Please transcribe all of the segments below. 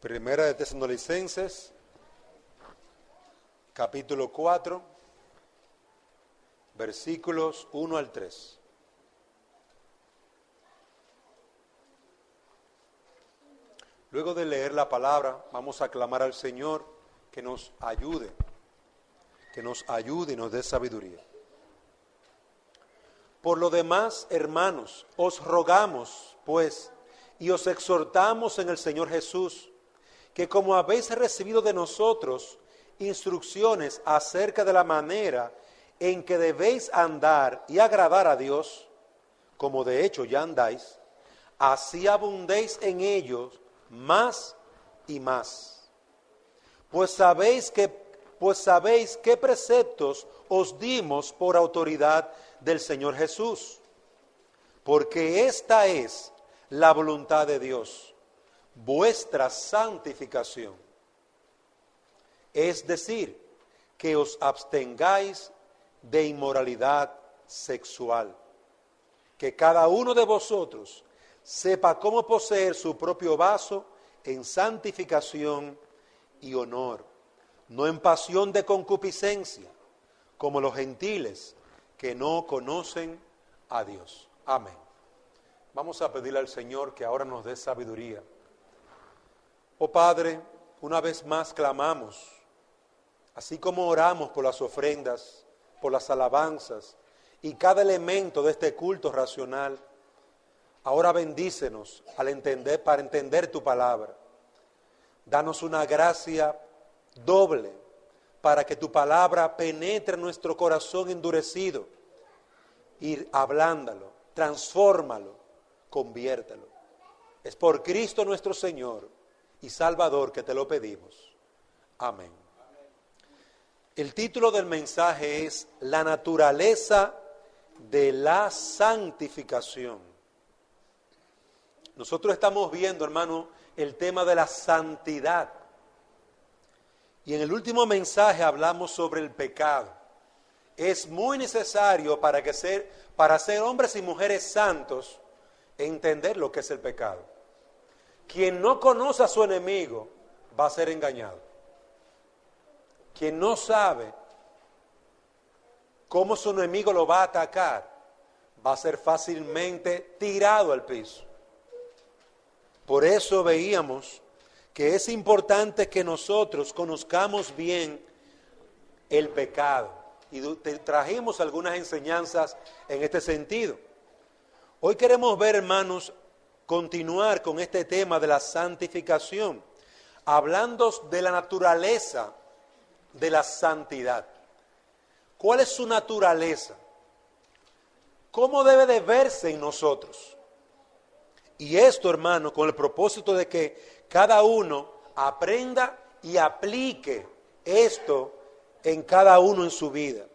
Primera de Tesalonicenses, capítulo 4, versículos 1 al 3. Luego de leer la palabra, vamos a clamar al Señor que nos ayude y nos dé sabiduría. Por lo demás, hermanos, os rogamos, pues, y os exhortamos en el Señor Jesús, que como habéis recibido de nosotros instrucciones acerca de la manera en que debéis andar y agradar a Dios, como de hecho ya andáis, así abundéis en ellos más y más. Pues sabéis qué preceptos os dimos por autoridad del Señor Jesús, porque esta es la voluntad de Dios, vuestra santificación, es decir, que os abstengáis de inmoralidad sexual, que cada uno de vosotros sepa cómo poseer su propio vaso en santificación y honor, no en pasión de concupiscencia, como los gentiles que no conocen a Dios. Amén. Vamos a pedirle al Señor que ahora nos dé sabiduría. Oh Padre, una vez más clamamos, así como oramos por las ofrendas, por las alabanzas y cada elemento de este culto racional. Ahora bendícenos para entender tu palabra. Danos una gracia doble para que tu palabra penetre en nuestro corazón endurecido y ablándalo, transfórmalo, conviértelo. Es por Cristo nuestro Señor y Salvador que te lo pedimos. Amén. El título del mensaje es La naturaleza de la santificación. Nosotros estamos viendo, hermano, el tema de la santidad. Y en el último mensaje hablamos sobre el pecado. Es muy necesario para ser hombres y mujeres santos, entender lo que es el pecado. Quien no conoce a su enemigo va a ser engañado. Quien no sabe cómo su enemigo lo va a atacar, va a ser fácilmente tirado al piso. Por eso veíamos que es importante que nosotros conozcamos bien el pecado. Y trajimos algunas enseñanzas en este sentido. Hoy queremos ver, hermanos, continuar con este tema de la santificación, hablando de la naturaleza de la santidad. ¿Cuál es su naturaleza? ¿Cómo debe de verse en nosotros? Y esto, hermano, con el propósito de que cada uno aprenda y aplique esto en cada uno en su vida.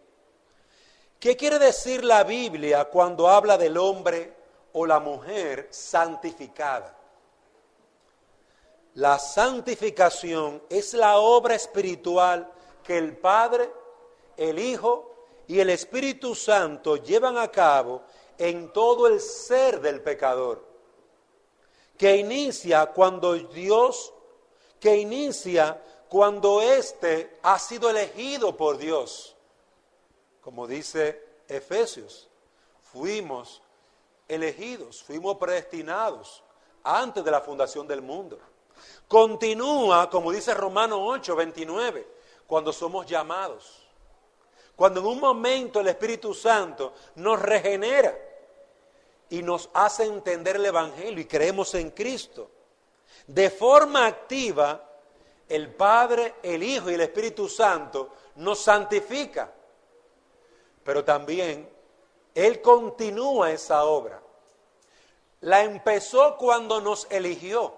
¿Qué quiere decir la Biblia cuando habla del hombre o la mujer santificada? La santificación es la obra espiritual que el Padre, el Hijo y el Espíritu Santo llevan a cabo en todo el ser del pecador, que inicia cuando éste ha sido elegido por Dios. Como dice Efesios, fuimos elegidos, fuimos predestinados antes de la fundación del mundo. Continúa, como dice Romanos 8:29, cuando somos llamados. Cuando en un momento el Espíritu Santo nos regenera y nos hace entender el Evangelio y creemos en Cristo. De forma activa, el Padre, el Hijo y el Espíritu Santo nos santifica. Pero también Él continúa esa obra. La empezó cuando nos eligió,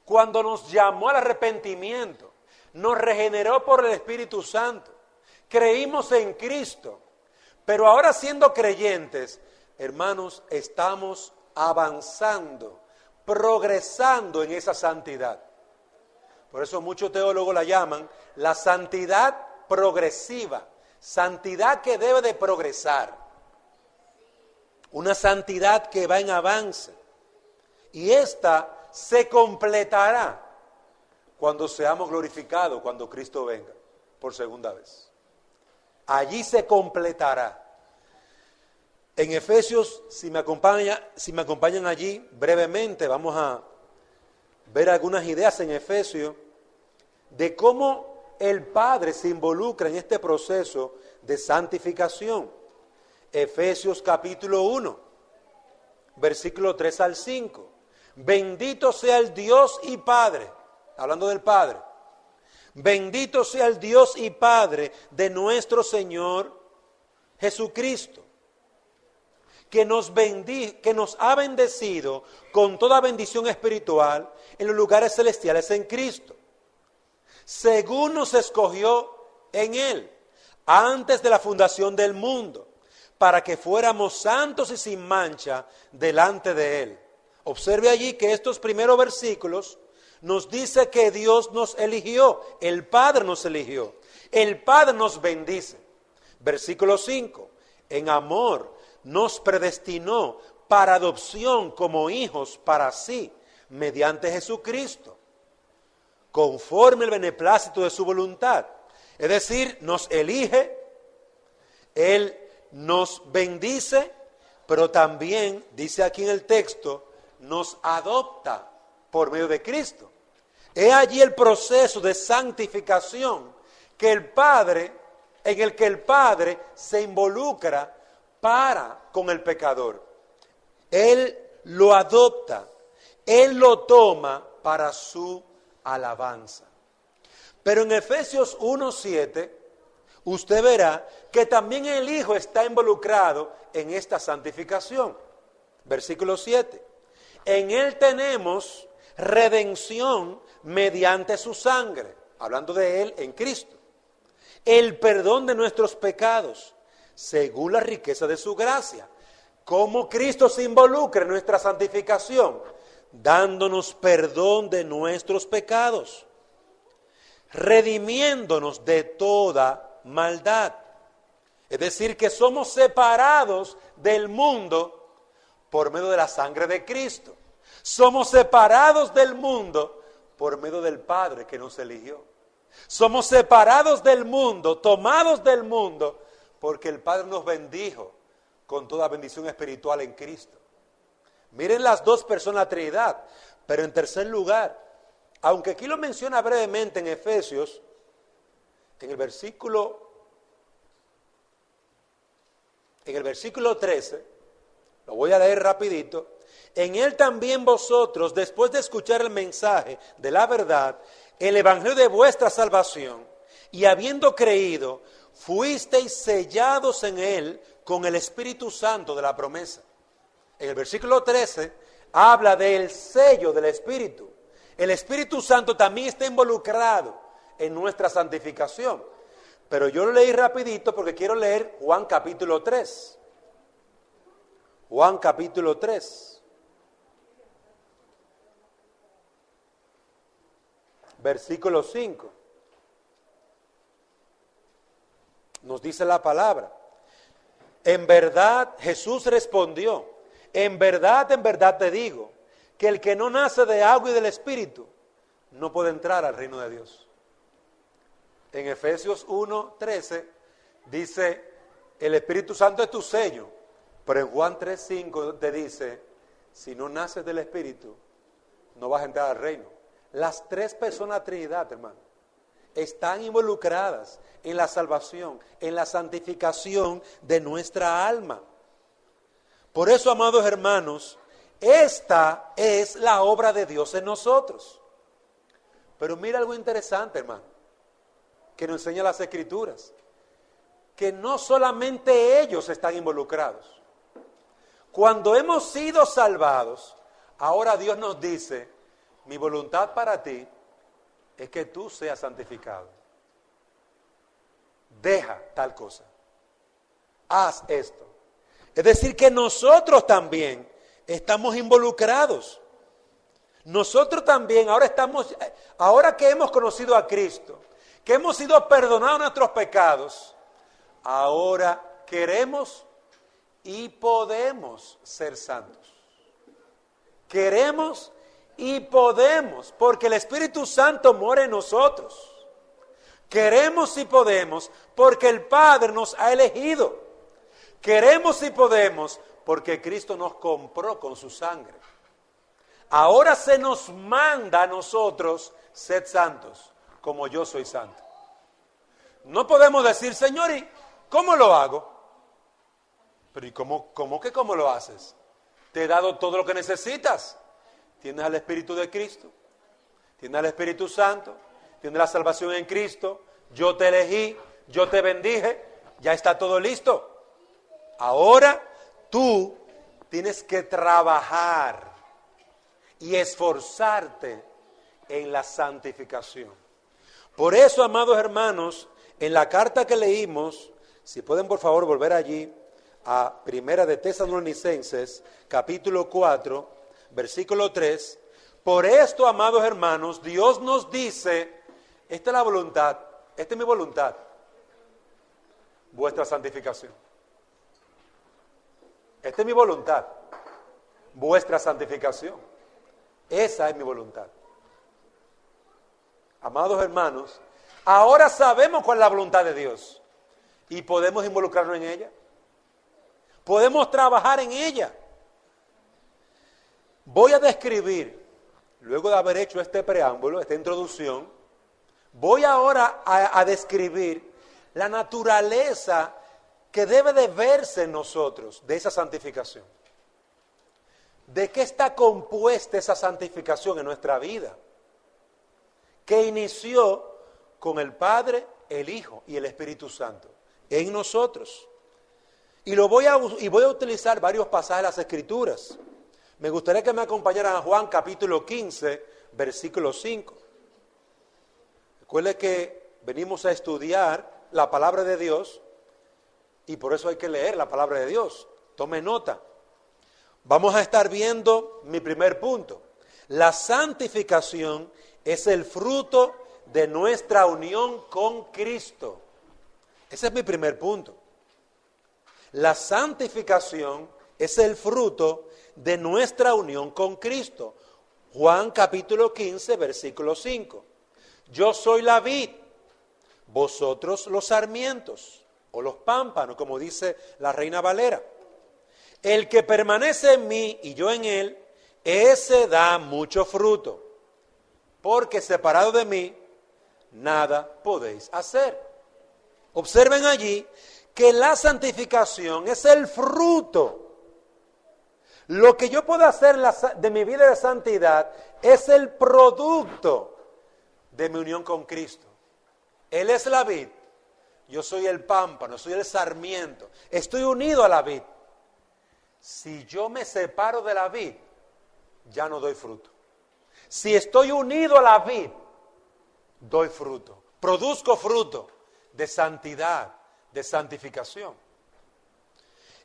cuando nos llamó al arrepentimiento, nos regeneró por el Espíritu Santo, creímos en Cristo, pero ahora siendo creyentes, hermanos, estamos avanzando, progresando en esa santidad. Por eso muchos teólogos la llaman la santidad progresiva, santidad que debe de progresar, una santidad que va en avance, y esta se completará cuando seamos glorificados, cuando Cristo venga por segunda vez. Allí se completará. En Efesios, si me acompañan allí brevemente, vamos a ver algunas ideas en Efesios de cómo el Padre se involucra en este proceso de santificación. Efesios capítulo 1, versículo 3 al 5. Bendito sea el Dios y Padre, hablando del Padre. Bendito sea el Dios y Padre de nuestro Señor Jesucristo, que nos ha bendecido con toda bendición espiritual en los lugares celestiales en Cristo, según nos escogió en Él, antes de la fundación del mundo, para que fuéramos santos y sin mancha delante de Él. Observe allí que estos primeros versículos nos dice que Dios nos eligió, el Padre nos eligió, el Padre nos bendice. Versículo 5, en amor nos predestinó para adopción como hijos para sí, mediante Jesucristo, conforme el beneplácito de su voluntad. Es decir, nos elige, Él nos bendice, pero también, dice aquí en el texto, nos adopta por medio de Cristo. He allí el proceso de santificación en el que el Padre se involucra con el pecador. Él lo adopta, Él lo toma para su alabanza. Pero en Efesios 1:7, usted verá que también el Hijo está involucrado en esta santificación. Versículo 7. En Él tenemos redención mediante su sangre, hablando de Él en Cristo, el perdón de nuestros pecados, según la riqueza de su gracia. ¿Cómo Cristo se involucra en nuestra santificación? Dándonos perdón de nuestros pecados, redimiéndonos de toda maldad. Es decir, que somos separados del mundo por medio de la sangre de Cristo. Somos separados del mundo por medio del Padre que nos eligió. Somos separados del mundo, tomados del mundo, porque el Padre nos bendijo con toda bendición espiritual en Cristo. Miren las dos personas de la Trinidad, pero en tercer lugar, aunque aquí lo menciona brevemente en Efesios, en el versículo 13, lo voy a leer rapidito. En Él también vosotros, después de escuchar el mensaje de la verdad, el evangelio de vuestra salvación, y habiendo creído, fuisteis sellados en Él con el Espíritu Santo de la promesa. En el versículo 13 habla del sello del Espíritu. El Espíritu Santo también está involucrado en nuestra santificación. Pero yo lo leí rapidito porque quiero leer Juan capítulo 3. Juan capítulo 3. Versículo 5. Nos dice la palabra. En verdad, Jesús respondió, en verdad te digo, que el que no nace de agua y del Espíritu no puede entrar al reino de Dios. En Efesios 1:13 dice, el Espíritu Santo es tu sello, pero en Juan 3:5 te dice, si no naces del Espíritu, no vas a entrar al reino. Las tres personas de la Trinidad, hermano, están involucradas en la salvación, en la santificación de nuestra alma. Por eso, amados hermanos, esta es la obra de Dios en nosotros. Pero mira algo interesante, hermano, que nos enseña las Escrituras, que no solamente ellos están involucrados. Cuando hemos sido salvados, ahora Dios nos dice, mi voluntad para ti es que tú seas santificado. Deja tal cosa. Haz esto. Es decir, que nosotros también estamos involucrados. Nosotros también ahora que hemos conocido a Cristo, que hemos sido perdonados nuestros pecados, ahora queremos y podemos ser santos. Queremos y podemos, porque el Espíritu Santo mora en nosotros. Queremos y podemos porque el Padre nos ha elegido. Queremos y podemos porque Cristo nos compró con su sangre. Ahora se nos manda a nosotros, sed santos, como yo soy santo. No podemos decir, Señor, ¿y cómo lo hago? Pero ¿y cómo lo haces? Te he dado todo lo que necesitas. Tienes al Espíritu de Cristo, tienes al Espíritu Santo, tienes la salvación en Cristo, yo te elegí, yo te bendije, ya está todo listo. Ahora tú tienes que trabajar y esforzarte en la santificación. Por eso, amados hermanos, en la carta que leímos, si pueden por favor volver allí a Primera de Tesalonicenses, capítulo 4, versículo 3, por esto, amados hermanos, Dios nos dice, esta es la voluntad, esta es mi voluntad, vuestra santificación. Esta es mi voluntad, vuestra santificación. Esa es mi voluntad. Amados hermanos, ahora sabemos cuál es la voluntad de Dios y podemos involucrarnos en ella. Podemos trabajar en ella. Voy a describir, luego de haber hecho este preámbulo, esta introducción, voy ahora a describir la naturaleza que debe de verse en nosotros de esa santificación. ¿De qué está compuesta esa santificación en nuestra vida? Que inició con el Padre, el Hijo y el Espíritu Santo en nosotros. Y voy a utilizar varios pasajes de las Escrituras. Me gustaría que me acompañaran a Juan capítulo 15, versículo 5. Recuerde que venimos a estudiar la palabra de Dios y por eso hay que leer la palabra de Dios. Tome nota. Vamos a estar viendo mi primer punto. La santificación es el fruto de nuestra unión con Cristo. Ese es mi primer punto. La santificación es el fruto de nuestra unión con Cristo. Juan capítulo 15, versículo 5. Yo soy la vid, vosotros los sarmientos, o los pámpanos, como dice la Reina Valera. El que permanece en mí y yo en él, ese da mucho fruto, porque separado de mí, nada podéis hacer. Observen allí que la santificación es el fruto. Lo que yo puedo hacer de mi vida de santidad es el producto de mi unión con Cristo. Él es la vid, yo soy el pámpano, soy el sarmiento, estoy unido a la vid. Si yo me separo de la vid, ya no doy fruto. Si estoy unido a la vid, doy fruto, produzco fruto de santidad, de santificación.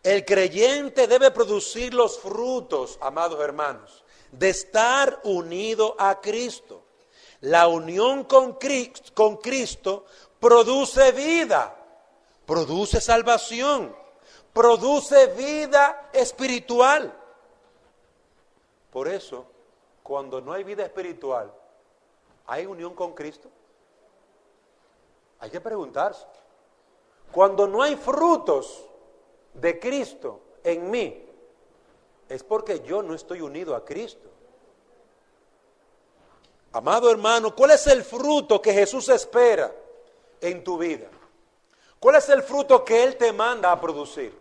El creyente debe producir los frutos, amados hermanos, de estar unido a Cristo. La unión con Cristo produce vida, produce salvación, produce vida espiritual. Por eso, cuando no hay vida espiritual, ¿hay unión con Cristo? Hay que preguntarse. Cuando no hay frutos de Cristo en mí, es porque yo no estoy unido a Cristo. Amado hermano, ¿cuál es el fruto que Jesús espera en tu vida? ¿Cuál es el fruto que Él te manda a producir?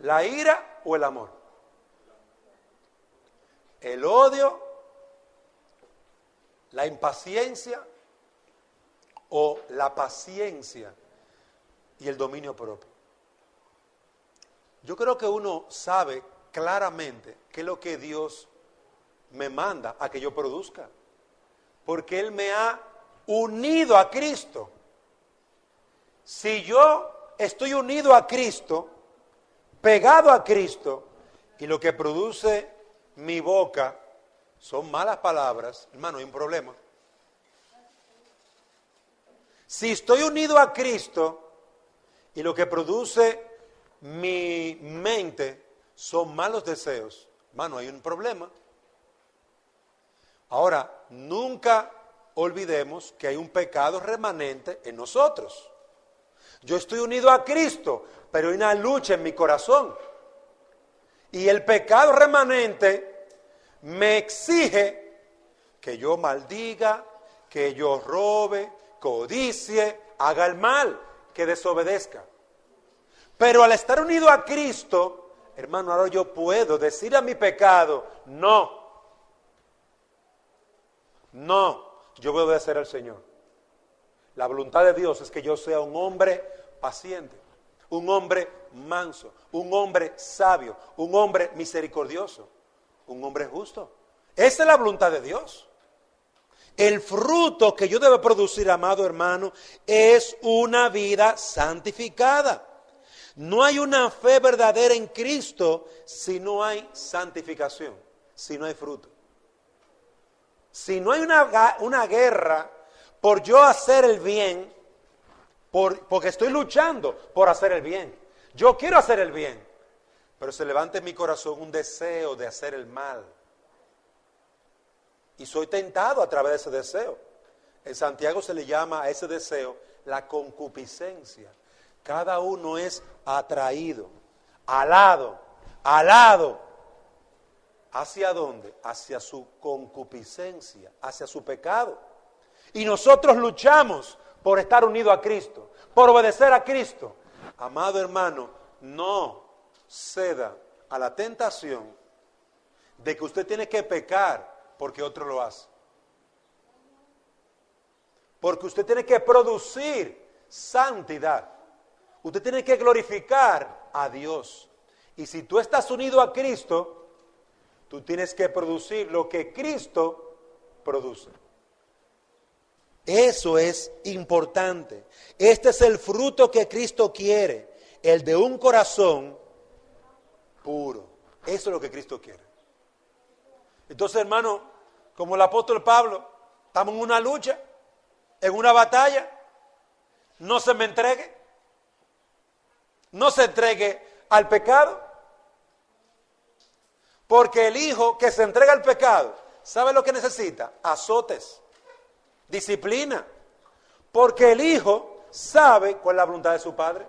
¿La ira o el amor? ¿El odio? ¿La impaciencia? ¿O la paciencia y el dominio propio? Yo creo que uno sabe claramente qué es lo que Dios me manda a que yo produzca. Porque Él me ha unido a Cristo. Si yo estoy unido a Cristo, pegado a Cristo, y lo que produce mi boca son malas palabras, hermano, hay un problema. Si estoy unido a Cristo, y lo que produce mi mente son malos deseos, hermano, hay un problema. Ahora, nunca olvidemos que hay un pecado remanente en nosotros. Yo estoy unido a Cristo, pero hay una lucha en mi corazón. Y el pecado remanente me exige que yo maldiga, que yo robe, codicie, haga el mal, que desobedezca. Pero al estar unido a Cristo, hermano, ahora yo puedo decir a mi pecado, no, yo voy a obedecer al Señor. La voluntad de Dios es que yo sea un hombre paciente, un hombre manso, un hombre sabio, un hombre misericordioso, un hombre justo. Esa es la voluntad de Dios. El fruto que yo debo producir, amado hermano, es una vida santificada. No hay una fe verdadera en Cristo si no hay santificación, si no hay fruto. Si no hay una guerra por yo hacer el bien, porque estoy luchando por hacer el bien. Yo quiero hacer el bien, pero se levanta en mi corazón un deseo de hacer el mal. Y soy tentado a través de ese deseo. En Santiago se le llama a ese deseo la concupiscencia. Cada uno es atraído, alado. ¿Hacia dónde? Hacia su concupiscencia, hacia su pecado. Y nosotros luchamos por estar unidos a Cristo, por obedecer a Cristo. Amado hermano, no ceda a la tentación de que usted tiene que pecar porque otro lo hace. Porque usted tiene que producir santidad. Usted tiene que glorificar a Dios. Y si tú estás unido a Cristo, tú tienes que producir lo que Cristo produce. Eso es importante. Este es el fruto que Cristo quiere, el de un corazón puro. Eso es lo que Cristo quiere. Entonces, hermano, como el apóstol Pablo, estamos en una lucha, en una batalla. No se me entregue. No se entregue al pecado. Porque el hijo que se entrega al pecado, ¿sabe lo que necesita? Azotes, disciplina. Porque el hijo sabe cuál es la voluntad de su padre.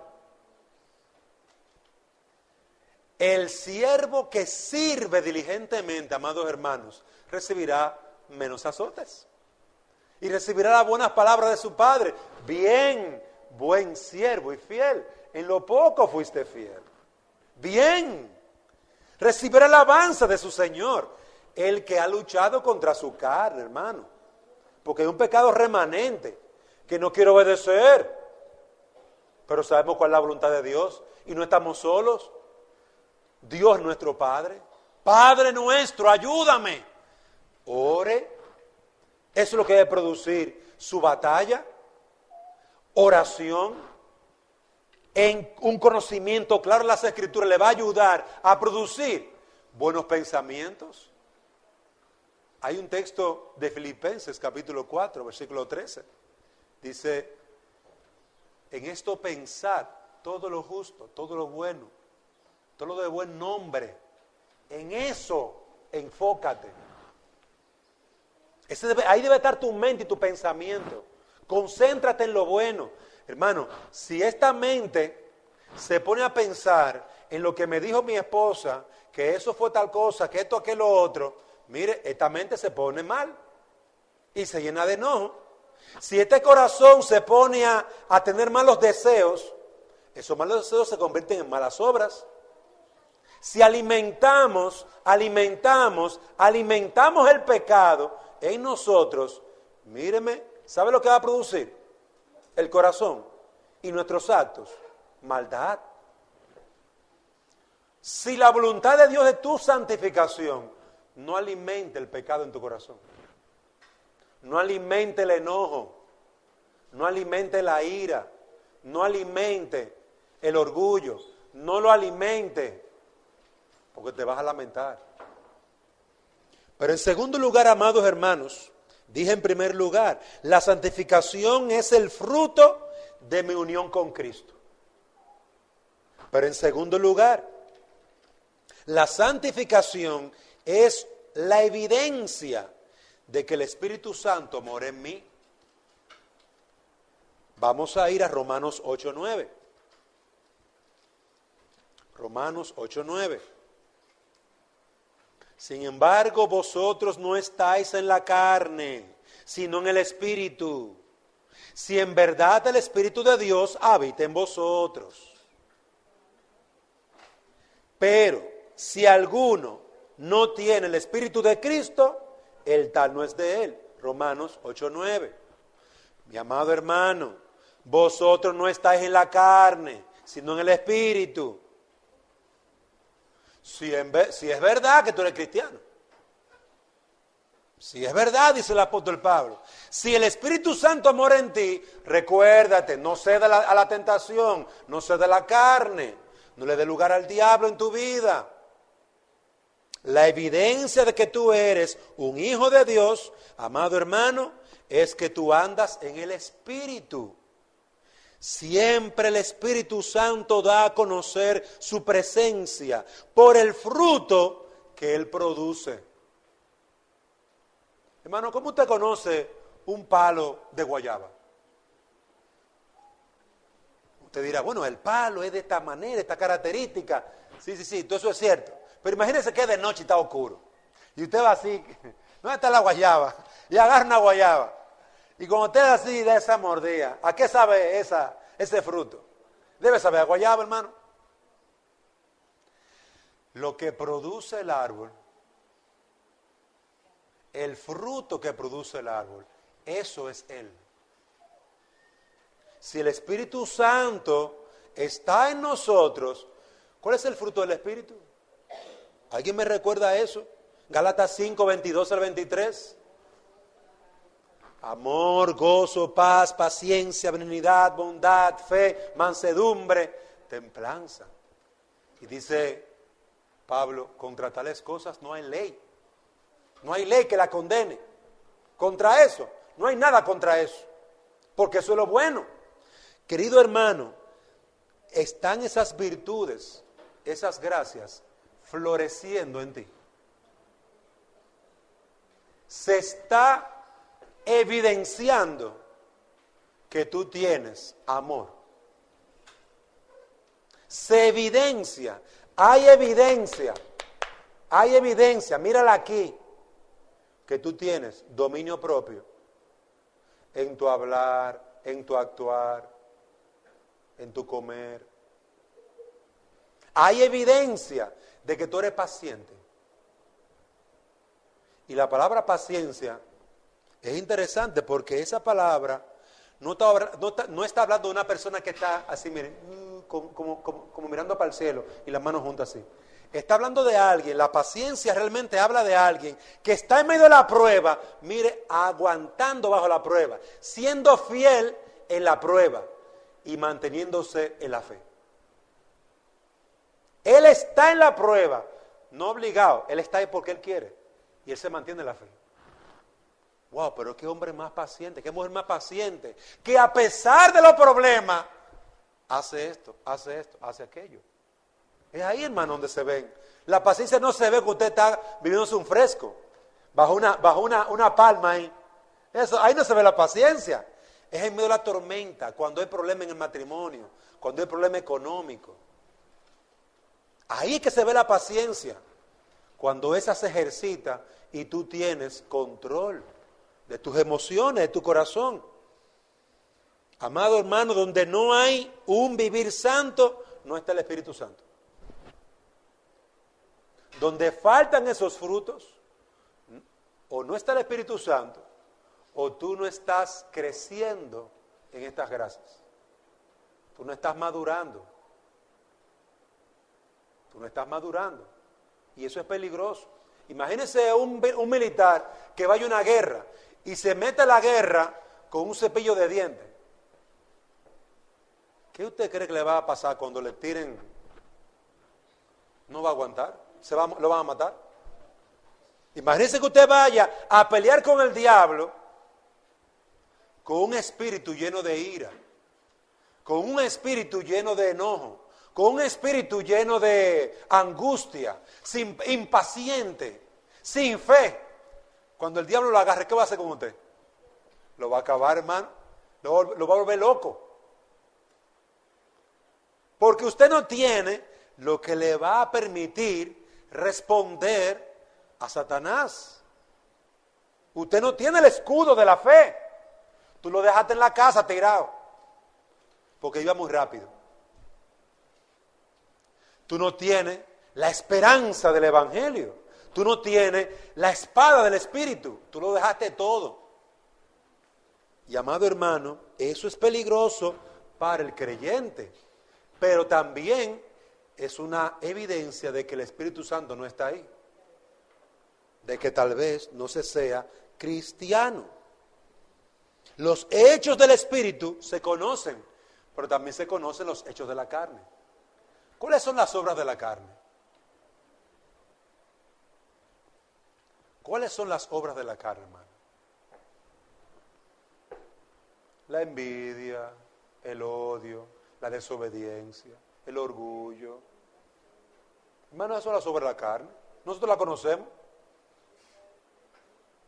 El siervo que sirve diligentemente, amados hermanos, recibirá menos azotes. Y recibirá las buenas palabras de su padre. Bien, buen siervo y fiel. En lo poco fuiste fiel. Bien. Recibirá la alabanza de su Señor. El que ha luchado contra su carne, hermano. Porque hay un pecado remanente que no quiere obedecer. Pero sabemos cuál es la voluntad de Dios. Y no estamos solos. Dios nuestro Padre. Padre nuestro, ayúdame. Ore. Eso es lo que debe producir su batalla. Oración. En un conocimiento claro de las Escrituras le va a ayudar a producir buenos pensamientos. Hay un texto de Filipenses capítulo 4, versículo 13. Dice, en esto pensad todo lo justo, todo lo bueno, todo lo de buen nombre. En eso enfócate. Ahí debe estar tu mente y tu pensamiento. Concéntrate en lo bueno. Hermano, si esta mente se pone a pensar en lo que me dijo mi esposa, que eso fue tal cosa, que esto, aquello, otro, mire, esta mente se pone mal y se llena de enojo. Si este corazón se pone a tener malos deseos, esos malos deseos se convierten en malas obras. Si alimentamos el pecado en nosotros, míreme, ¿sabe lo que va a producir? El corazón y nuestros actos, maldad. Si la voluntad de Dios es tu santificación, no alimente el pecado en tu corazón. No alimente el enojo, no alimente la ira, no alimente el orgullo, no lo alimente, porque te vas a lamentar. Pero en segundo lugar, amados hermanos, dije en primer lugar, la santificación es el fruto de mi unión con Cristo. Pero en segundo lugar, la santificación es la evidencia de que el Espíritu Santo mora en mí. Vamos a ir a Romanos 8:9. Romanos 8:9. Sin embargo, vosotros no estáis en la carne, sino en el Espíritu. Si en verdad el Espíritu de Dios habita en vosotros. Pero si alguno no tiene el Espíritu de Cristo, el tal no es de él. Romanos 8:9. Mi amado hermano, vosotros no estáis en la carne, sino en el Espíritu. Si es verdad que tú eres cristiano, si es verdad, dice el apóstol Pablo, si el Espíritu Santo mora en ti, recuérdate, no ceda a la tentación, no ceda a la carne, no le dé lugar al diablo en tu vida. La evidencia de que tú eres un hijo de Dios, amado hermano, es que tú andas en el Espíritu. Siempre el Espíritu Santo da a conocer su presencia por el fruto que Él produce. Hermano, ¿cómo usted conoce un palo de guayaba? Usted dirá, bueno, el palo es de esta manera, esta característica. Sí, todo eso es cierto. Pero imagínese que es de noche y está oscuro. Y usted va así, ¿dónde está la guayaba? Y agarra una guayaba. Y cuando usted así da esa mordida, ¿a qué sabe ese fruto? Debe saber a guayaba, hermano. Lo que produce el árbol, el fruto que produce el árbol, eso es Él. Si el Espíritu Santo está en nosotros, ¿cuál es el fruto del Espíritu? ¿Alguien me recuerda eso? Gálatas 5, 22 al 23. Amor, gozo, paz, paciencia, benignidad, bondad, fe, mansedumbre, templanza. Y dice Pablo, contra tales cosas no hay ley. No hay ley que la condene. Contra eso, no hay nada contra eso. Porque eso es lo bueno. Querido hermano, están esas virtudes, esas gracias, floreciendo en ti. Se está evidenciando que tú tienes amor. Se evidencia, hay evidencia, mírala aquí, que tú tienes dominio propio en tu hablar, en tu actuar, en tu comer. Hay evidencia de que tú eres paciente. Y la palabra paciencia es interesante porque esa palabra no está hablando de una persona que está así, miren, como mirando para el cielo y las manos juntas así. Está hablando de alguien, la paciencia realmente habla de alguien que está en medio de la prueba, mire, aguantando bajo la prueba, siendo fiel en la prueba y manteniéndose en la fe. Él está en la prueba, no obligado, él está ahí porque él quiere y él se mantiene en la fe. Wow, pero qué hombre más paciente, qué mujer más paciente, que a pesar de los problemas, hace esto, hace aquello. Es ahí, hermano, donde se ven. La paciencia no se ve que usted está viviéndose un fresco, bajo una palma ahí. Eso, ahí no se ve la paciencia. Es en medio de la tormenta, cuando hay problema en el matrimonio, cuando hay problema económico. Ahí es que se ve la paciencia, cuando esa se ejercita y tú tienes control de tus emociones, de tu corazón. Amado hermano, donde no hay un vivir santo, no está el Espíritu Santo. Donde faltan esos frutos, o no está el Espíritu Santo, o tú no estás creciendo en estas gracias. Tú no estás madurando. Tú no estás madurando. Y eso es peligroso. Imagínese un militar que vaya a una guerra y se mete a la guerra con un cepillo de dientes. ¿Qué usted cree que le va a pasar cuando le tiren? ¿No va a aguantar? ¿Lo van a matar? Imagínese que usted vaya a pelear con el diablo con un espíritu lleno de ira, con un espíritu lleno de enojo, con un espíritu lleno de angustia, impaciente, sin fe. Cuando el diablo lo agarre, ¿qué va a hacer con usted? Lo va a acabar, hermano. Lo va a volver loco. Porque usted no tiene lo que le va a permitir responder a Satanás. Usted no tiene el escudo de la fe. Tú lo dejaste en la casa tirado. Porque iba muy rápido. Tú no tienes la esperanza del Evangelio. Tú no tienes la espada del Espíritu. Tú lo dejaste todo. Y amado hermano, eso es peligroso para el creyente. Pero también es una evidencia de que el Espíritu Santo no está ahí. De que tal vez no se sea cristiano. Los hechos del Espíritu se conocen, pero también se conocen los hechos de la carne. ¿Cuáles son las obras de la carne? ¿Cuáles son las obras de la carne, hermano? La envidia, el odio, la desobediencia, el orgullo. Hermano, eso es la obras de la carne. Nosotros la conocemos.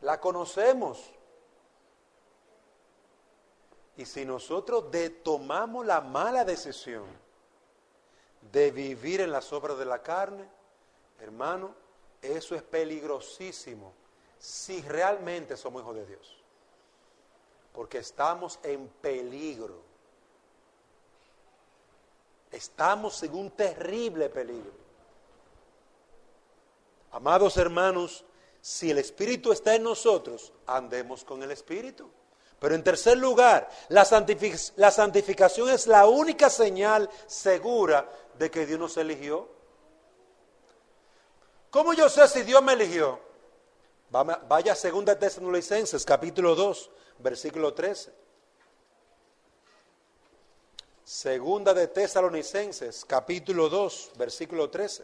La conocemos. Y si nosotros tomamos la mala decisión de vivir en las obras de la carne, hermano, eso es peligrosísimo si realmente somos hijos de Dios. Porque estamos en peligro. Estamos en un terrible peligro. Amados hermanos, si el Espíritu está en nosotros, andemos con el Espíritu. Pero en tercer lugar, la santificación es la única señal segura de que Dios nos eligió. ¿Cómo yo sé si Dios me eligió? Vaya a 2 Tesalonicenses, capítulo 2, versículo 13. 2 Tesalonicenses, capítulo 2, versículo 13.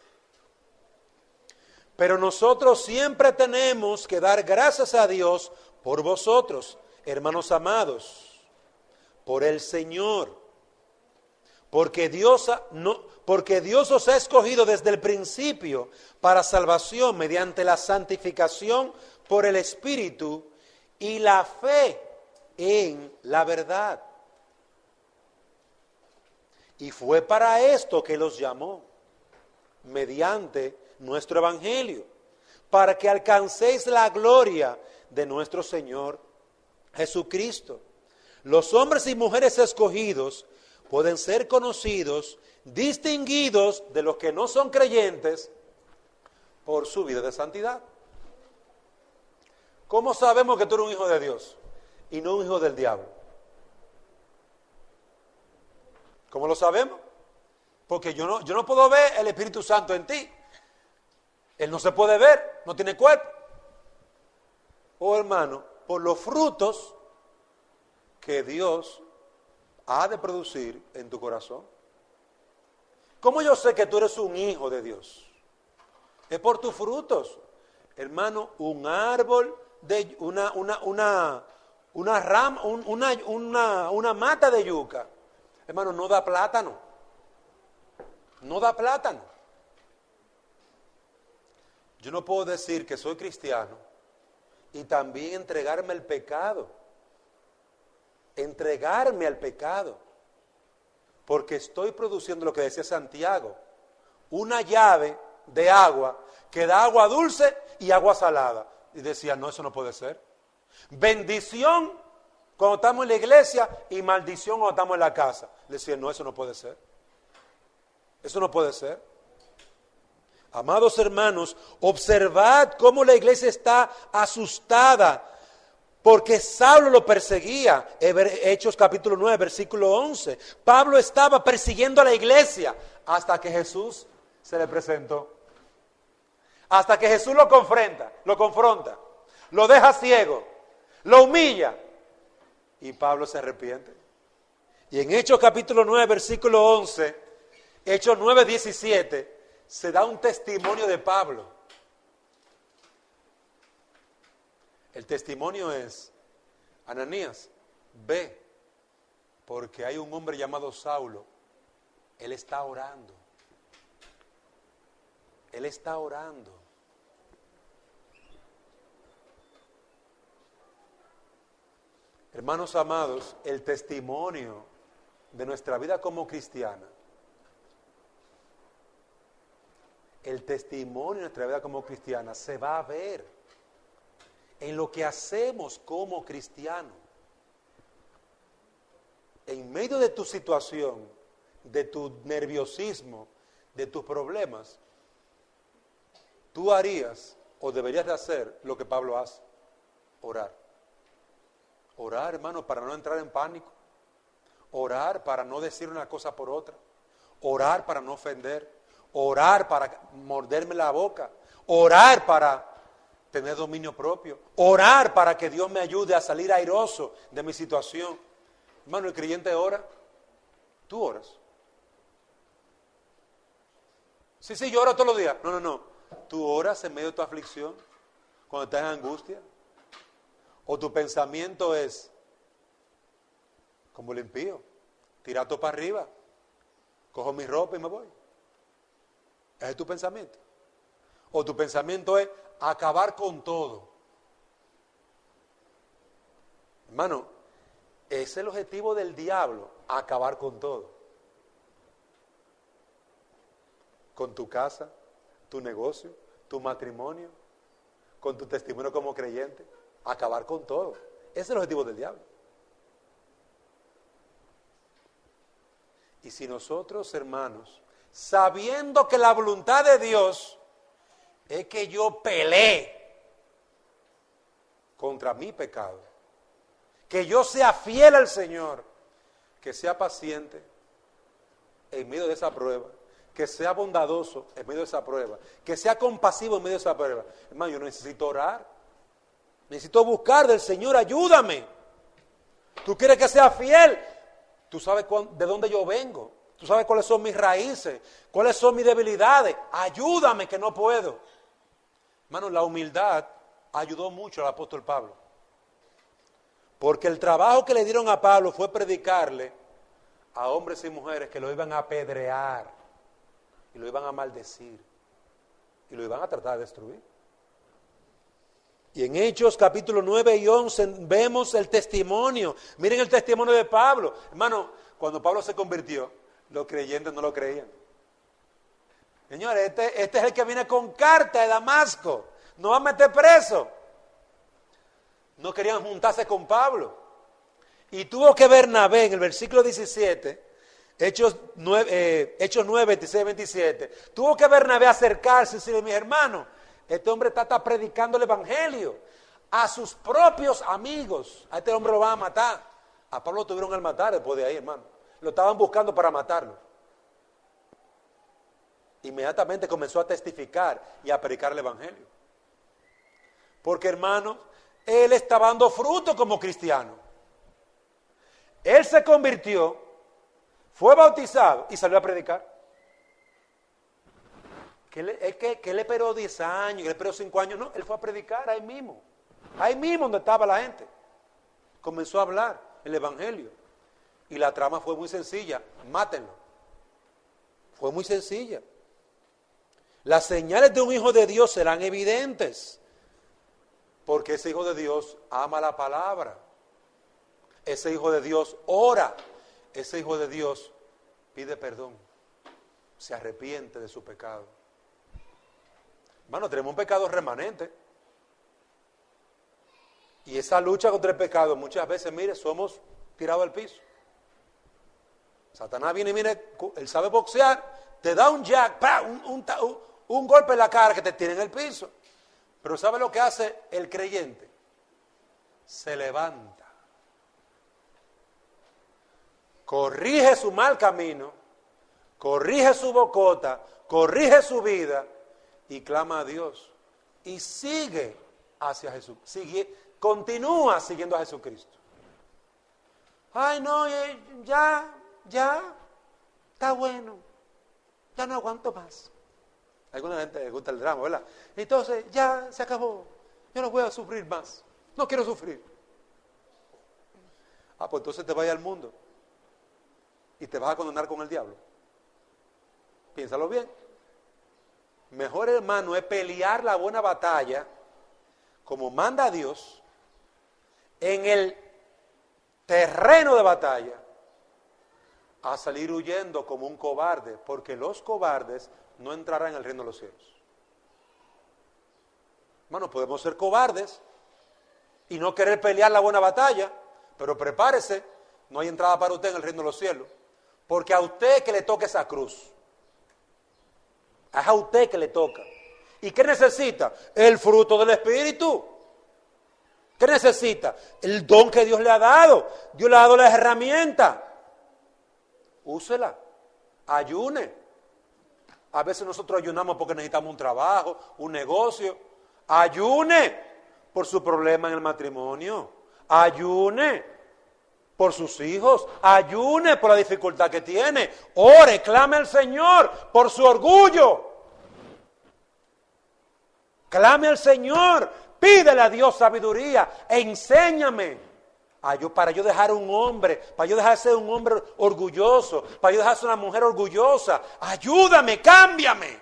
Pero nosotros siempre tenemos que dar gracias a Dios por vosotros, hermanos amados, por el Señor, porque Dios os ha escogido desde el principio para salvación mediante la santificación por el Espíritu y la fe en la verdad. Y fue para esto que los llamó, mediante nuestro Evangelio, para que alcancéis la gloria de nuestro Señor Jesucristo. Los hombres y mujeres escogidos pueden ser conocidos, distinguidos de los que no son creyentes por su vida de santidad. ¿Cómo sabemos que tú eres un hijo de Dios y no un hijo del diablo? ¿Cómo lo sabemos? Porque yo no puedo ver el Espíritu Santo en ti. Él no se puede ver, no tiene cuerpo. Oh hermano, por los frutos que Dios ha de producir en tu corazón. ¿Cómo yo sé que tú eres un hijo de Dios? Es por tus frutos. Hermano, un árbol de una rama, una mata de yuca, hermano, no da plátano. No da plátano. Yo no puedo decir que soy cristiano y también entregarme al pecado. Entregarme al pecado. Porque estoy produciendo lo que decía Santiago, una llave de agua que da agua dulce y agua salada. Y decía, no, eso no puede ser. Bendición cuando estamos en la iglesia y maldición cuando estamos en la casa. Decía, no, eso no puede ser. Eso no puede ser. Amados hermanos, observad cómo la iglesia está asustada porque Saulo lo perseguía. Hechos capítulo 9, versículo 11. Pablo estaba persiguiendo a la iglesia hasta que Jesús se le presentó. Hasta que Jesús lo confronta, lo deja ciego, lo humilla y Pablo se arrepiente. Y en Hechos capítulo 9, versículo 11, Hechos 9, 17, se da un testimonio de Pablo. El testimonio es, Ananías, ve, porque hay un hombre llamado Saulo, él está orando. Él está orando. Hermanos amados, el testimonio de nuestra vida como cristiana, el testimonio de nuestra vida como cristiana se va a ver en lo que hacemos como cristianos. En medio de tu situación, de tu nerviosismo, de tus problemas, tú harías o deberías de hacer lo que Pablo hace: orar. Orar, hermano, para no entrar en pánico. Orar para no decir una cosa por otra. Orar para no ofender. Orar para morderme la boca. Orar para tener dominio propio. Orar para que Dios me ayude a salir airoso de mi situación. Hermano, el creyente ora. Tú oras. Sí, yo oro todos los días. No. Tú oras en medio de tu aflicción, cuando estás en angustia. O tu pensamiento es como el impío: tirar todo para arriba, cojo mi ropa y me voy. ¿Ese es tu pensamiento? O tu pensamiento es acabar con todo. Hermano, ese es el objetivo del diablo: acabar con todo. Con tu casa, tu negocio, tu matrimonio, con tu testimonio como creyente. Acabar con todo. Ese es el objetivo del diablo. Y si nosotros, hermanos, sabiendo que la voluntad de Dios es que yo pelee contra mi pecado, que yo sea fiel al Señor, que sea paciente en medio de esa prueba, que sea bondadoso en medio de esa prueba, que sea compasivo en medio de esa prueba, hermano, yo necesito orar. Necesito buscar del Señor: ayúdame. Tú quieres que sea fiel. Tú sabes de dónde yo vengo. Tú sabes cuáles son mis raíces, cuáles son mis debilidades. Ayúdame, que no puedo. Hermano, la humildad ayudó mucho al apóstol Pablo. Porque el trabajo que le dieron a Pablo fue predicarle a hombres y mujeres que lo iban a apedrear, y lo iban a maldecir, y lo iban a tratar de destruir. Y en Hechos capítulo 9 y 11 vemos el testimonio. Miren el testimonio de Pablo. Hermano, cuando Pablo se convirtió, los creyentes no lo creían. Señores, este es el que viene con carta de Damasco. No va a meter preso. No querían juntarse con Pablo. Y tuvo que Bernabé, en el versículo 17, Hechos 9, 26, 27, tuvo que Bernabé acercarse y decirle: mis hermanos, este hombre está predicando el evangelio a sus propios amigos. A este hombre lo van a matar. A Pablo lo tuvieron que matar después de ahí, hermano. Lo estaban buscando para matarlo. Inmediatamente comenzó a testificar y a predicar el evangelio. Porque, hermano, él estaba dando fruto como cristiano. Él se convirtió, fue bautizado y salió a predicar. Que él esperó 10 años, que él esperó 5 años. No, él fue a predicar ahí mismo donde estaba la gente. Comenzó a hablar el evangelio. Y la trama fue muy sencilla: mátenlo. Fue muy sencilla. Las señales de un hijo de Dios serán evidentes, porque ese hijo de Dios ama la palabra. Ese hijo de Dios ora. Ese hijo de Dios pide perdón, se arrepiente de su pecado. Hermano, tenemos un pecado remanente. Y esa lucha contra el pecado, muchas veces, mire, somos tirados al piso. Satanás viene y mire, él sabe boxear, te da un jack, un golpe en la cara que te tiene en el piso. Pero ¿sabe lo que hace el creyente? Se levanta, corrige su mal camino, corrige su bocota, corrige su vida y clama a Dios. Y sigue hacia Jesús, continúa siguiendo a Jesucristo. Ay, no, ya, está bueno, ya no aguanto más. A alguna gente le gusta el drama, ¿verdad? Entonces, ya se acabó, yo no voy a sufrir más, no quiero sufrir. Pues entonces te vayas al mundo y te vas a condenar con el diablo. Piénsalo bien. Mejor, hermano, es pelear la buena batalla como manda Dios en el terreno de batalla, a salir huyendo como un cobarde, porque los cobardes no entrarán en el reino de los cielos. Hermano, podemos ser cobardes y no querer pelear la buena batalla, pero prepárese, no hay entrada para usted en el reino de los cielos, porque a usted que le toca esa cruz, es a usted que le toca. ¿Y qué necesita? El fruto del Espíritu. ¿Qué necesita? El don que Dios le ha dado. Dios le ha dado las herramientas. Úsela. Ayune. A veces nosotros ayunamos porque necesitamos un trabajo, un negocio. Ayune por su problema en el matrimonio. Ayune por sus hijos. Ayune por la dificultad que tiene. Ore, clame al Señor por su orgullo. Clame al Señor, pídele a Dios sabiduría, enséñame para yo dejar un hombre, para yo dejar de ser un hombre orgulloso, para yo dejar de ser una mujer orgullosa. Ayúdame, cámbiame.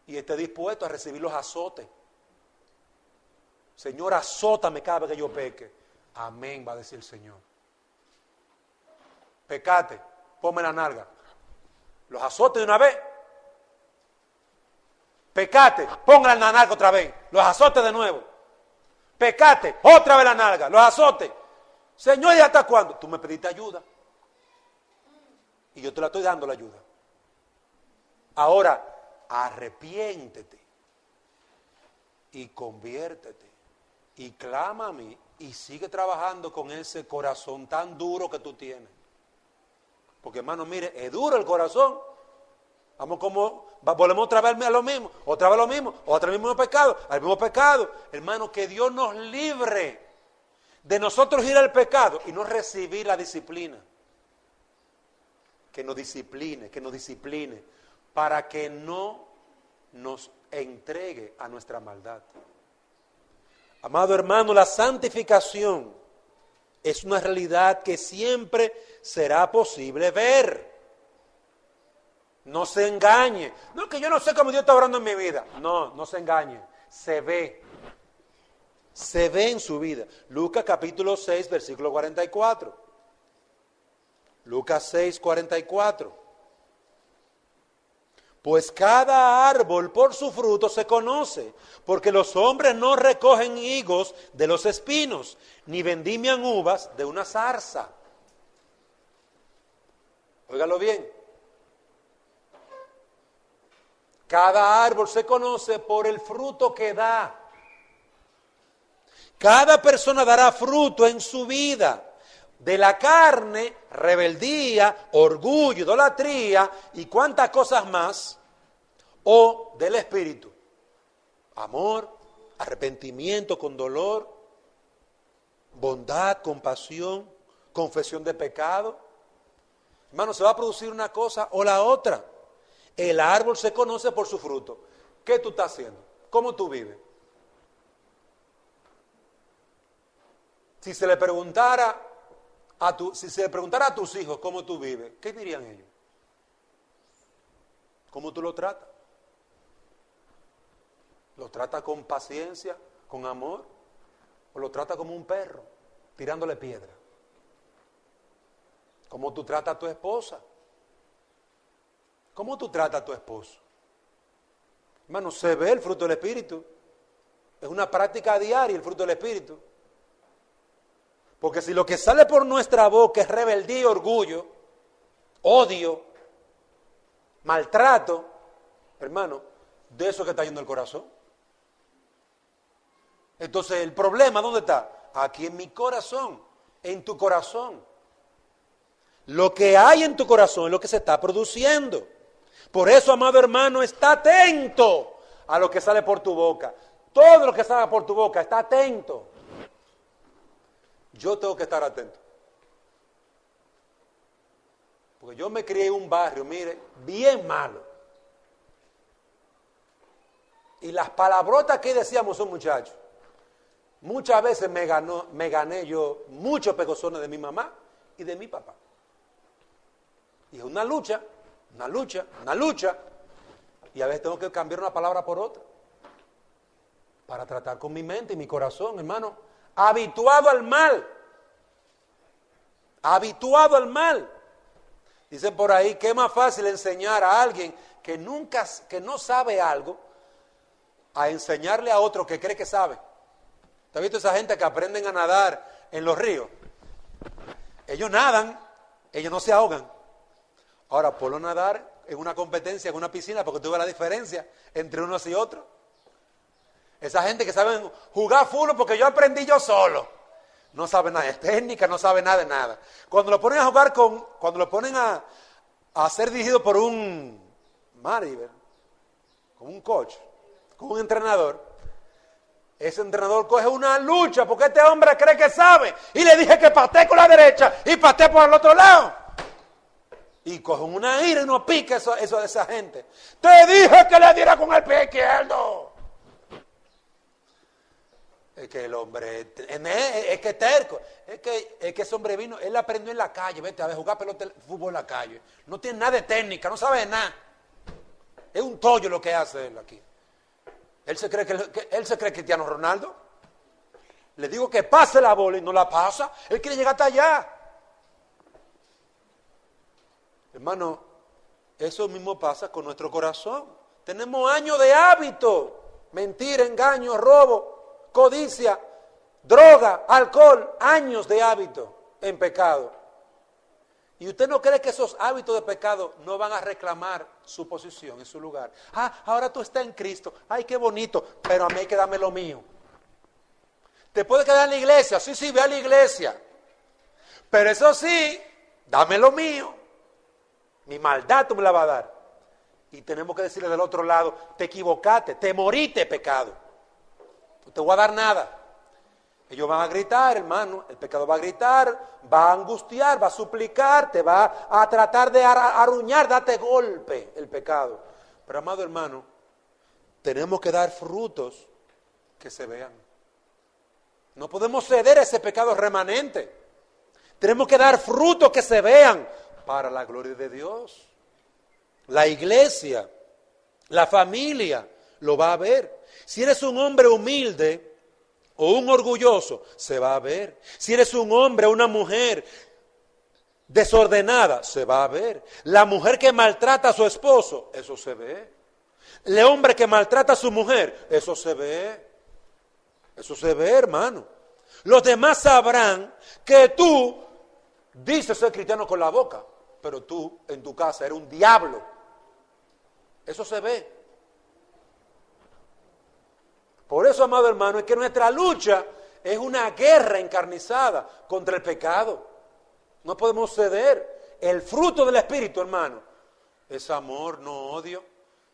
Y esté dispuesto a recibir los azotes. Señor, azótame cada vez que yo peque. Amén, va a decir el Señor. Pecate, ponme la nalga. Los azotes de una vez. Pecate, ponga la nalga otra vez, los azotes de nuevo. Pecate, otra vez la nalga, los azotes. Señor, ¿y hasta cuándo? Tú me pediste ayuda. Y yo te la estoy dando la ayuda. Ahora, arrepiéntete. Y conviértete. Y clama a mí. Y sigue trabajando con ese corazón tan duro que tú tienes. Porque hermano, mire, es duro el corazón. Volvemos otra vez a lo mismo, otra vez lo mismo, otra vez al mismo pecado. Hermano, que Dios nos libre de nosotros ir al pecado y no recibir la disciplina. Que nos discipline, para que no nos entregue a nuestra maldad. Amado hermano, la santificación es una realidad que siempre será posible ver. No se engañe. No, que yo no sé cómo Dios está obrando en mi vida. No se engañe. Se ve. Se ve en su vida. Lucas capítulo 6, versículo 44. Lucas 6, 44. Pues cada árbol por su fruto se conoce, porque los hombres no recogen higos de los espinos, ni vendimian uvas de una zarza. Óigalo bien. Cada árbol se conoce por el fruto que da. Cada persona dará fruto en su vida. De la carne, rebeldía, orgullo, idolatría y cuantas cosas más. O del espíritu. Amor, arrepentimiento con dolor, bondad, compasión, confesión de pecado. Hermano, se va a producir una cosa o la otra. El árbol se conoce por su fruto. ¿Qué tú estás haciendo? ¿Cómo tú vives? Si se le preguntara a tus hijos cómo tú vives, ¿qué dirían ellos? ¿Cómo tú lo tratas? ¿Lo tratas con paciencia, con amor? ¿O lo tratas como un perro, tirándole piedra? ¿Cómo tú tratas a tu esposa? ¿Cómo tú tratas a tu esposo? Hermano, se ve el fruto del Espíritu. Es una práctica diaria el fruto del Espíritu. Porque si lo que sale por nuestra boca es rebeldía y orgullo, odio, maltrato, hermano, de eso que está yendo el corazón. Entonces, ¿el problema dónde está? Aquí en mi corazón, en tu corazón. Lo que hay en tu corazón es lo que se está produciendo. Por eso, amado hermano, está atento a lo que sale por tu boca. Todo lo que salga por tu boca, está atento. Yo tengo que estar atento. Porque yo me crié en un barrio, mire, bien malo. Y las palabrotas que decíamos son muchachos. Muchas veces me gané yo muchos pegozones de mi mamá y de mi papá. Y es una lucha. Y a veces tengo que cambiar una palabra por otra. Para tratar con mi mente y mi corazón, hermano. Habituado al mal. habituado al mal. Dicen por ahí que es más fácil enseñar a alguien que no sabe algo, a enseñarle a otro que cree que sabe. ¿Te has visto esa gente que aprenden a nadar en los ríos? Ellos nadan, ellos no se ahogan. Ahora, ponlo a nadar en una competencia, en una piscina, porque tú ves la diferencia entre unos y otros. Esa gente que saben jugar fútbol porque yo aprendí yo solo. No sabe nada de técnica, no sabe nada de nada. Cuando lo ponen a jugar cuando lo ponen a ser dirigido por un manager, con un coach, con un entrenador, ese entrenador coge una lucha porque este hombre cree que sabe. Y le dije que patee con la derecha y patee por el otro lado. Y coge una ira y no pica eso de esa gente. Te dije que le diera con el pie izquierdo. Es que el hombre, es que terco, es que ese hombre vino, él aprendió en la calle, vete a ver, jugar pelota, fútbol en la calle. No tiene nada de técnica, no sabe de nada. Es un tollo lo que hace él aquí. Él se cree Cristiano Ronaldo. Le digo que pase la bola y no la pasa. Él quiere llegar hasta allá. Hermano, eso mismo pasa con nuestro corazón. Tenemos años de hábito. Mentira, engaño, robo, codicia, droga, alcohol. Años de hábito en pecado. ¿Y usted no cree que esos hábitos de pecado no van a reclamar su posición en su lugar? Ahora tú estás en Cristo. Ay, qué bonito, pero a mí hay que darme lo mío. ¿Te puede quedar en la iglesia? Sí, ve a la iglesia. Pero eso sí, dame lo mío. Mi maldad tú me la vas a dar. Y tenemos que decirle del otro lado, te equivocaste, te moriste, pecado. No te voy a dar nada. Ellos van a gritar, hermano, el pecado va a gritar, va a angustiar, va a suplicar, te va a tratar de aruñar, date golpe el pecado. Pero amado hermano, tenemos que dar frutos que se vean. No podemos ceder a ese pecado remanente. Tenemos que dar frutos que se vean para la gloria de Dios. La iglesia, la familia lo va a ver. Si eres un hombre humilde o un orgulloso, se va a ver. Si eres un hombre o una mujer desordenada, se va a ver. La mujer que maltrata a su esposo, eso se ve. El hombre que maltrata a su mujer, eso se ve. Eso se ve, hermano. Los demás sabrán que tú dices ser cristiano con la boca, pero tú en tu casa eres un diablo. Eso se ve. Por eso, amado hermano, es que nuestra lucha es una guerra encarnizada contra el pecado. No podemos ceder. El fruto del Espíritu, hermano, es amor, no odio.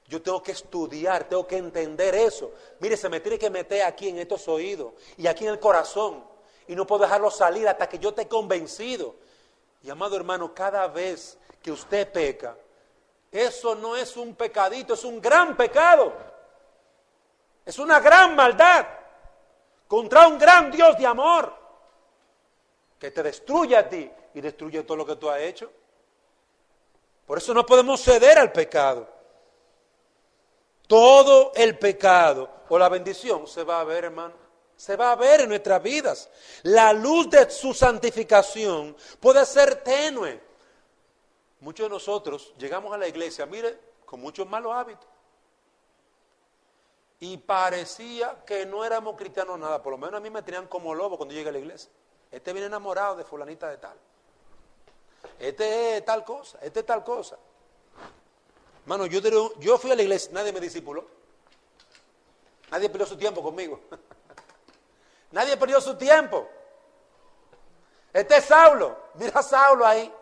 Yo tengo que estudiar, tengo que entender eso. Mire, se me tiene que meter aquí en estos oídos y aquí en el corazón. Y no puedo dejarlo salir hasta que yo esté convencido. Y amado hermano, cada vez que usted peca, eso no es un pecadito, es un gran pecado. Es una gran maldad contra un gran Dios de amor que te destruye a ti y destruye todo lo que tú has hecho. Por eso no podemos ceder al pecado. Todo el pecado o la bendición se va a ver, hermano. Se va a ver en nuestras vidas. La luz de su santificación puede ser tenue. Muchos de nosotros llegamos a la iglesia, mire, con muchos malos hábitos. Y parecía que no éramos cristianos nada. Por lo menos a mí me tenían como lobo cuando llegué a la iglesia. Este viene enamorado de fulanita de tal. Este es tal cosa, este es tal cosa. Hermano, yo fui a la iglesia, nadie me discipuló. Nadie perdió su tiempo conmigo. Nadie perdió su tiempo. Este es Saulo. Mira a Saulo ahí.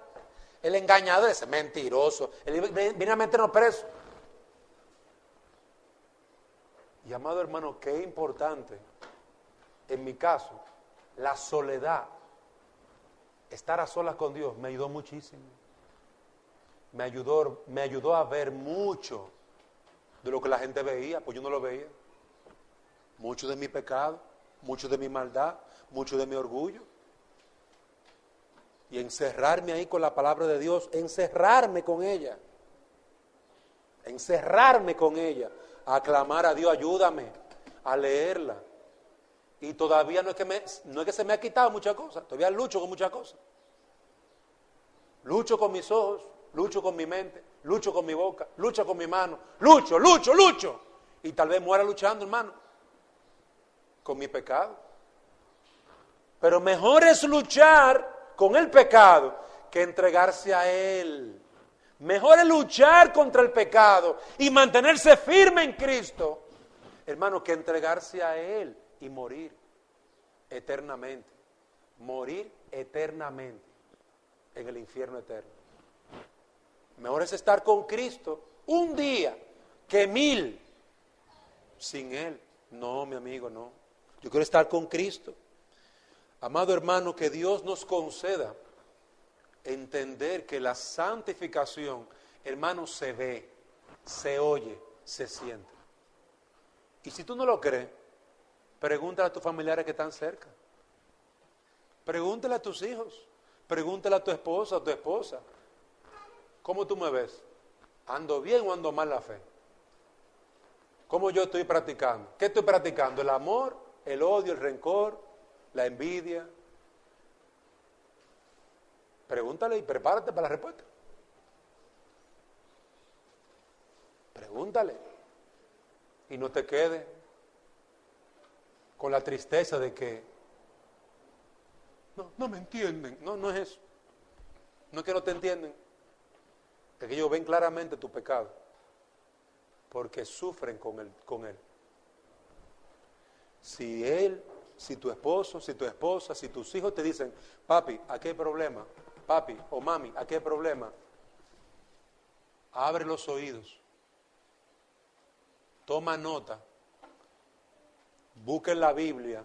El engañador, ese mentiroso. Él viene a meternos presos. Y amado hermano, qué importante, en mi caso, la soledad, estar a solas con Dios, me ayudó muchísimo. Me ayudó a ver mucho de lo que la gente veía, pues yo no lo veía. Mucho de mi pecado, mucho de mi maldad, mucho de mi orgullo. Y encerrarme ahí con la palabra de Dios, encerrarme con ella, a clamar a Dios, ayúdame a leerla. Y todavía no es que se me ha quitado muchas cosas, todavía lucho con muchas cosas. Lucho con mis ojos, lucho con mi mente, lucho con mi boca, lucho con mi mano, lucho. Y tal vez muera luchando, hermano, con mi pecado. Pero mejor es luchar con el pecado que entregarse a él. Mejor es luchar contra el pecado y mantenerse firme en Cristo, hermano, que entregarse a él y morir eternamente. Morir eternamente en el infierno eterno. Mejor es estar con Cristo un día que 1000 sin Él. No, mi amigo, no. Yo quiero estar con Cristo. Amado hermano, que Dios nos conceda entender que la santificación, hermano, se ve, se oye, se siente. Y si tú no lo crees, pregúntale a tus familiares que están cerca. Pregúntale a tus hijos. Pregúntale a tu esposa, a tu esposa. ¿Cómo tú me ves? ¿Ando bien o ando mal la fe? ¿Cómo yo estoy practicando? ¿Qué estoy practicando? ¿El amor, el odio, el rencor, la envidia? Pregúntale y prepárate para la respuesta. Pregúntale. Y no te quedes con la tristeza de que no me entienden. No es eso. No es que no te entienden. Es que ellos ven claramente tu pecado. Porque sufren con él. Si tu esposo, si tu esposa, si tus hijos te dicen, papi, aquí hay problema. Papi o mami, aquí hay problema. Abre los oídos. Toma nota. Busca en la Biblia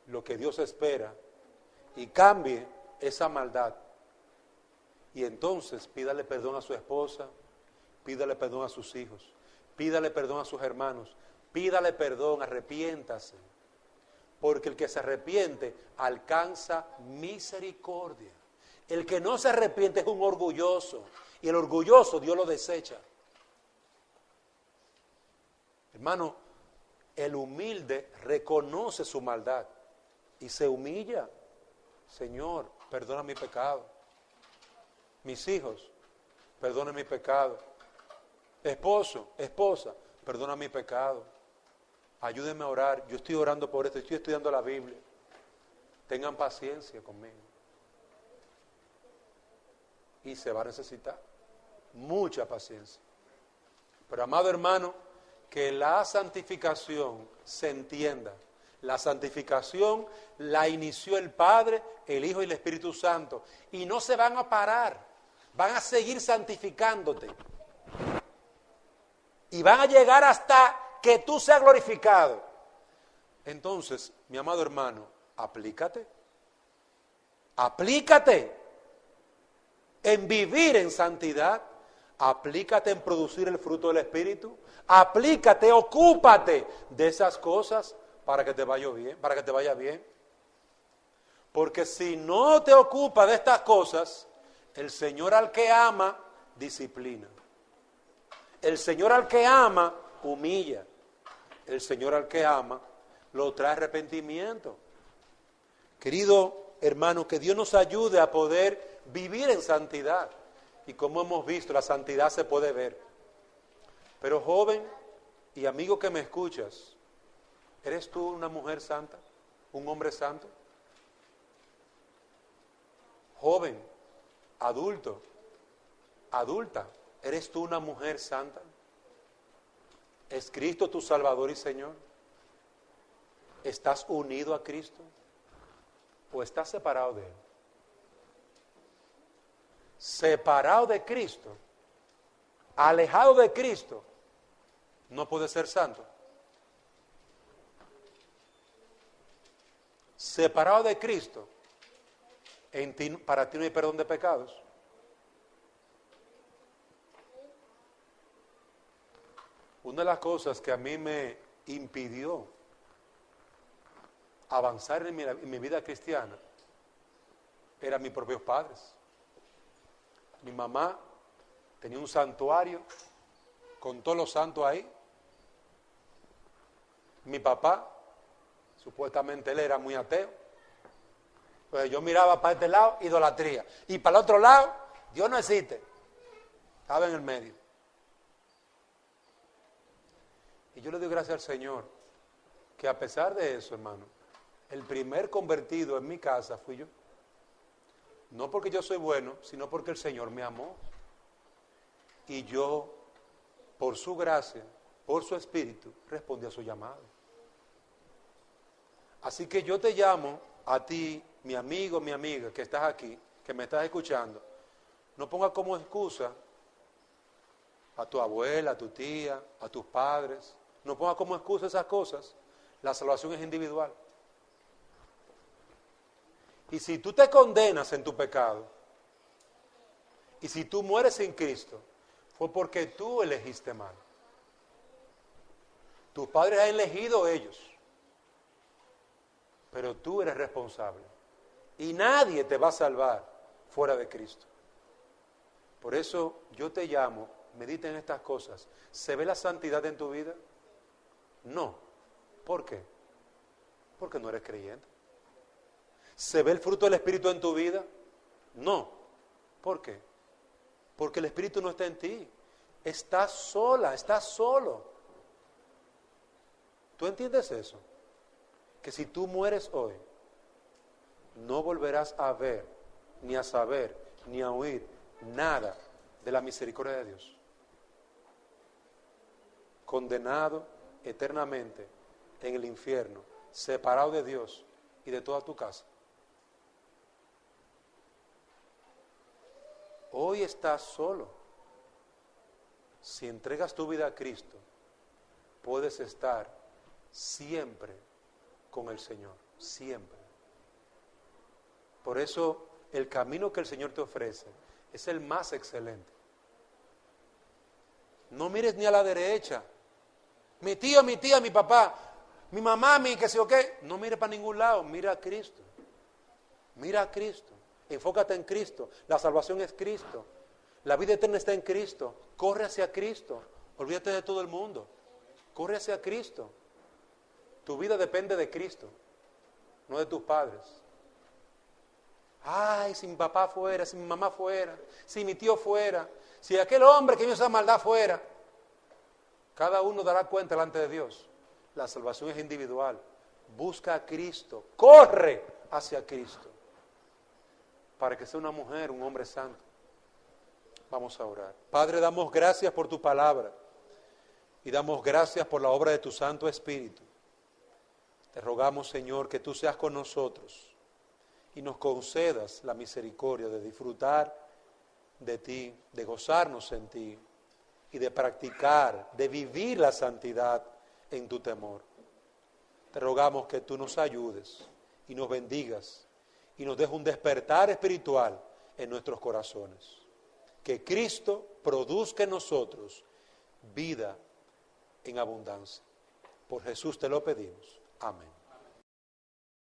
lo que Dios espera y cambie esa maldad. Y entonces pídale perdón a su esposa, pídale perdón a sus hijos, pídale perdón a sus hermanos, pídale perdón, arrepiéntase. Porque el que se arrepiente alcanza misericordia. El que no se arrepiente es un orgulloso. Y el orgulloso Dios lo desecha. Hermano, el humilde reconoce su maldad y se humilla. Señor, perdona mi pecado. Mis hijos, perdona mi pecado. Esposo, esposa, perdona mi pecado. Ayúdenme a orar. Yo estoy orando por esto, estoy estudiando la Biblia. Tengan paciencia conmigo. Y se va a necesitar mucha paciencia. Pero amado hermano, que la santificación se entienda. La santificación la inició el Padre, el Hijo y el Espíritu Santo. Y no se van a parar. Van a seguir santificándote. Y van a llegar hasta que tú seas glorificado. Entonces, mi amado hermano, aplícate. Aplícate en vivir en santidad. Aplícate en producir el fruto del Espíritu. Aplícate, ocúpate de esas cosas para que te vaya bien, para que te vaya bien. Porque si no te ocupas de estas cosas, el Señor al que ama, disciplina. El Señor al que ama, humilla. El Señor al que ama, lo trae arrepentimiento. Querido hermano, que Dios nos ayude a poder vivir en santidad. Y como hemos visto, la santidad se puede ver. Pero joven y amigo que me escuchas, ¿eres tú una mujer santa? ¿Un hombre santo? Joven, adulto, adulta, ¿eres tú una mujer santa? ¿Es Cristo tu Salvador y Señor? ¿Estás unido a Cristo? ¿O estás separado de Él? Separado de Cristo, alejado de Cristo, no puedes ser santo. Separado de Cristo, para ti no hay perdón de pecados. Una de las cosas que a mí me impidió avanzar en mi vida cristiana eran mis propios padres. Mi mamá tenía un santuario con todos los santos ahí. Mi papá, supuestamente él era muy ateo. Pues yo miraba para este lado, idolatría. Y para el otro lado, Dios no existe. Estaba en el medio. Y yo le doy gracias al Señor, que a pesar de eso, hermano, el primer convertido en mi casa fui yo. No porque yo soy bueno, sino porque el Señor me amó. Y yo, por su gracia, por su espíritu, respondí a su llamado. Así que yo te llamo a ti, mi amigo, mi amiga, que estás aquí, que me estás escuchando. No pongas como excusa a tu abuela, a tu tía, a tus padres. No pongas como excusa esas cosas. La salvación es individual. Y si tú te condenas en tu pecado, y si tú mueres sin Cristo, fue porque tú elegiste mal. Tus padres han elegido ellos, pero tú eres responsable. Y nadie te va a salvar fuera de Cristo. Por eso yo te llamo, medita en estas cosas. ¿Se ve la santidad en tu vida? No. ¿Por qué? Porque no eres creyente. ¿Se ve el fruto del Espíritu en tu vida? No. ¿Por qué? Porque el Espíritu no está en ti. Estás sola, estás solo. ¿Tú entiendes eso? Que si tú mueres hoy, no volverás a ver, ni a saber, ni a oír nada de la misericordia de Dios. Condenado eternamente en el infierno, separado de Dios y de toda tu casa. Hoy estás solo. Si entregas tu vida a Cristo, puedes estar siempre con el Señor, siempre. Por eso el camino que el Señor te ofrece es el más excelente. No mires ni a la derecha. Mi tío, mi tía, mi papá, mi mamá, mi que sé yo qué. No mires para ningún lado, mira a Cristo. Mira a Cristo. Enfócate en Cristo. La salvación es Cristo. La vida eterna está en Cristo. Corre hacia Cristo. Olvídate de todo el mundo. Corre hacia Cristo. Tu vida depende de Cristo, no de tus padres. Ay, si mi papá fuera, si mi mamá fuera, si mi tío fuera, si aquel hombre que hizo esa maldad fuera. Cada uno dará cuenta delante de Dios. La salvación es individual. Busca a Cristo. Corre hacia Cristo. Para que sea una mujer, un hombre santo. Vamos a orar. Padre, damos gracias por tu palabra. Y damos gracias por la obra de tu Santo Espíritu. Te rogamos, Señor, que tú seas con nosotros y nos concedas la misericordia de disfrutar de ti, de gozarnos en ti y de practicar, de vivir la santidad en tu temor. Te rogamos que tú nos ayudes y nos bendigas y nos dejes un despertar espiritual en nuestros corazones. Que Cristo produzca en nosotros vida en abundancia. Por Jesús te lo pedimos. Amén.